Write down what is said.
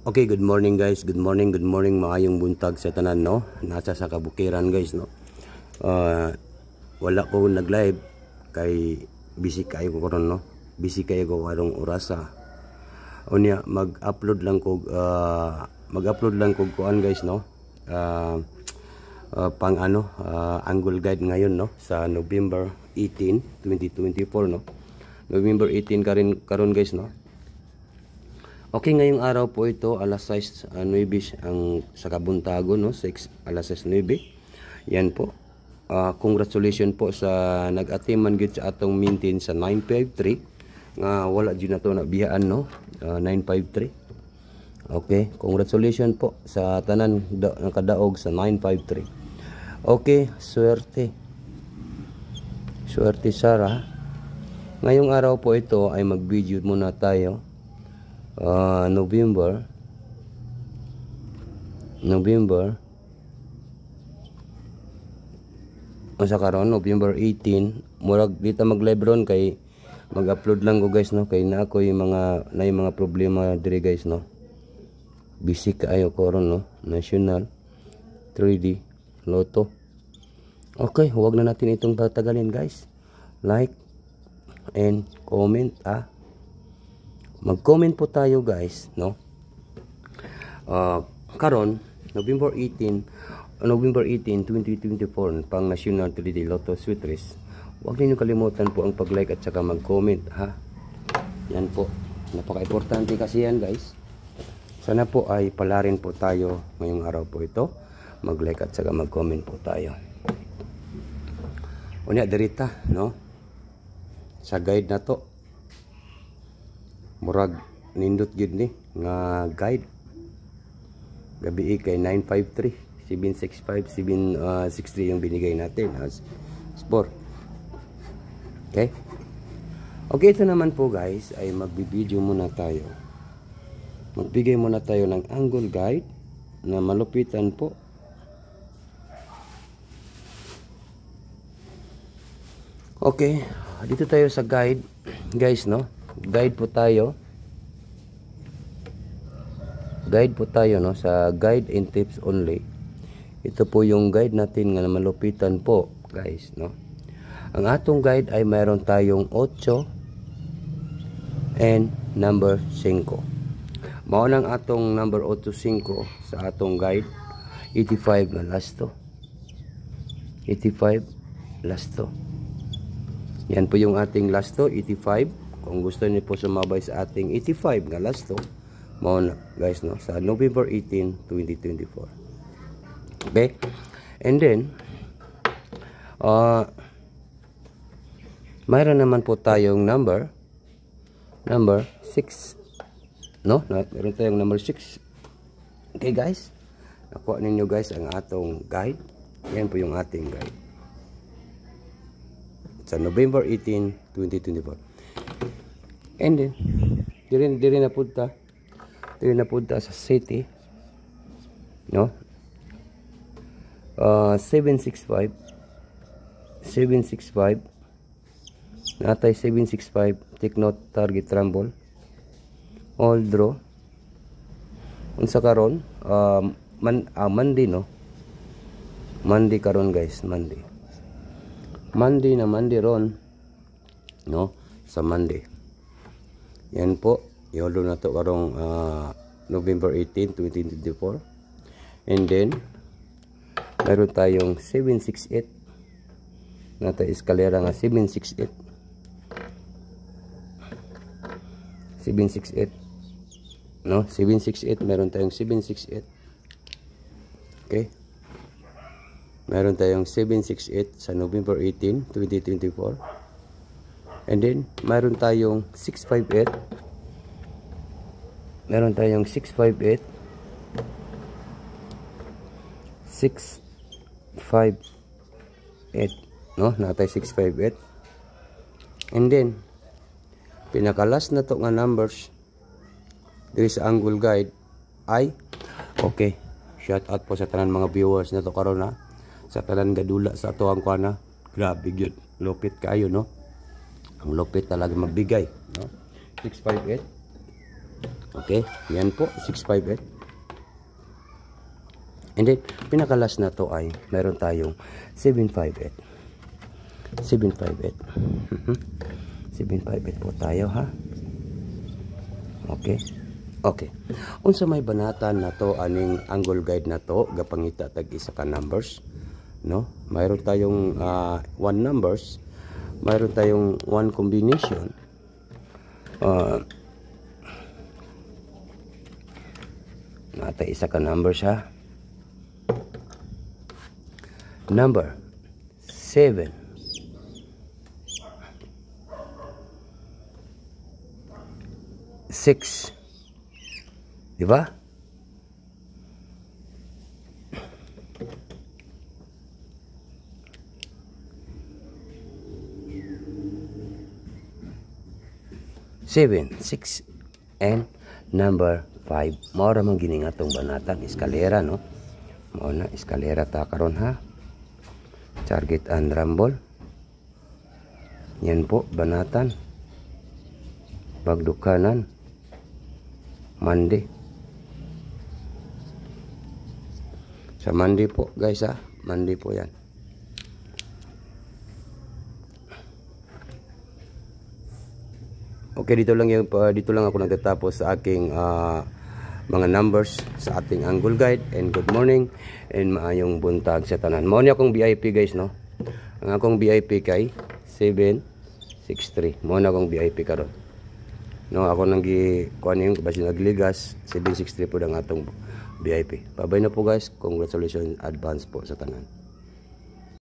Okay, good morning guys. Good morning, maayong buntag sa tanan, no. Nasa sa kabukiran guys, no. Wala ko nag-live kay busy kayo ko karon, no. Busy kayo ko karong orasa. Unya mag-upload lang ko kuan guys, no. Pang angle guide ngayon, no, sa November 18, 2024, no. November 18 karon guys, no. Okay, ngayong araw po ito, alas 6:09 ang sa kabuntago, no, alas 6:09. Yan po. Congratulations po sa nag-atiman gid sa atong maintain sa 953 nga wala jud na to nabiyaan, no. 953. Okay, congratulations po sa tanan nakadaog sa 953. Okay, swerte. Swerte Sara. Ngayong araw po ito ay mag-video muna tayo. November sa karon November 18 murag dito mag-live ron kay mag-upload lang ko guys, no, kay na ako yung mga problema dire guys, no. Busy kaayo ko ron, no. National 3D Lotto. Okay, huwag na natin itong patagalin guys. Like and comment, mag-comment po tayo guys, no. Karon November 18, 2024 pang National 3D Lotto Sweet Race. Huwag niyo kalimutan po ang pag-like at saka mag-comment, ha. Yan po, napaka-importante kasi yan guys. Sana po ay palarin po tayo ngayong araw po ito. Mag-like at saka mag-comment po tayo. Unya dirita, no, sa guide na to murag nindot gid ni nga guide gabi kay 953 765 763 yung binigay natin as sport. Okay, ito naman po guys ay magbibideo muna tayo, magbigay muna tayo ng angle guide na malupitan po. Okay, dito tayo sa guide guys, no. Guide po tayo, no, sa guide and tips only. Ito po yung guide natin nga malupitan po guys, no. Ang atong guide ay mayroon tayong 8 and number 5. Mao nang atong number 8-5 sa atong guide. 85 na last to, 85 last to. Yan po yung ating last to, 85. Kung gusto niyo po sumabay sa ating 85 nga last to, mo na guys, no, sa November 18, 2024. Okay? And then mayroon naman po tayong number 6, no? Meron tayong number 6. Okay guys? Nakuha ninyo guys ang atong guide. Yan po yung ating guide sa November 18, 2024. And then diri na punta sa city, no. 765 natay 765. Take note, target rumble, all draw unsa karon Monday, no. Monday karon guys, Monday ron, no, sa Monday. Yan po, yolo na to karong November 18, 2024. And then mayroon tayong 768 nata eskalera nga 768, no, 768. Meron tayong 768. Okay, meron tayong 768 sa November 18, 2024. And then meron tayong 658. Meron tayong 658, no, natay 658. And then pinakalas na to nga numbers diri sa angle guide ay, okay, shout out po sa tanan mga viewers na to karon, ha, sa tanan gadula sa ato ang kuana. Grabe gyud, lupit kayo, no. Ang lupit talaga magbigay, no. 658. Okay, yan po 658. And then pinakalas na to ay meron tayong 758. 758. 758 po tayo ha. Okay. Okay. Unsa may banatan na to aning angle guide na to gapangita tag isa ka numbers, no? Mayroon tayong one numbers, mayroon tayong one combination. Nata isa ka numbers ha. Number 7, 6, di ba? Seven, 6, and number 5. Mao ra man gini nga tong banatan eskalera, no? Mao na eskalera ta karon ha. Target and rumble. Yan po banatan. Bagdukanan. Mandi. Sa mandi po guys ha. Mandi po yan. Okay, dito lang ako nagtatapos sa aking mga numbers sa ating angle guide. And good morning and maayong buntag sa tanan. Mao ni akong VIP guys, no. Ang akong VIP kay 763. Mao na akong VIP karon. No, ako nang kuan yung basi nagligas 763 po ang atong VIP. Babay na po guys. Congratulations advance po sa tanan.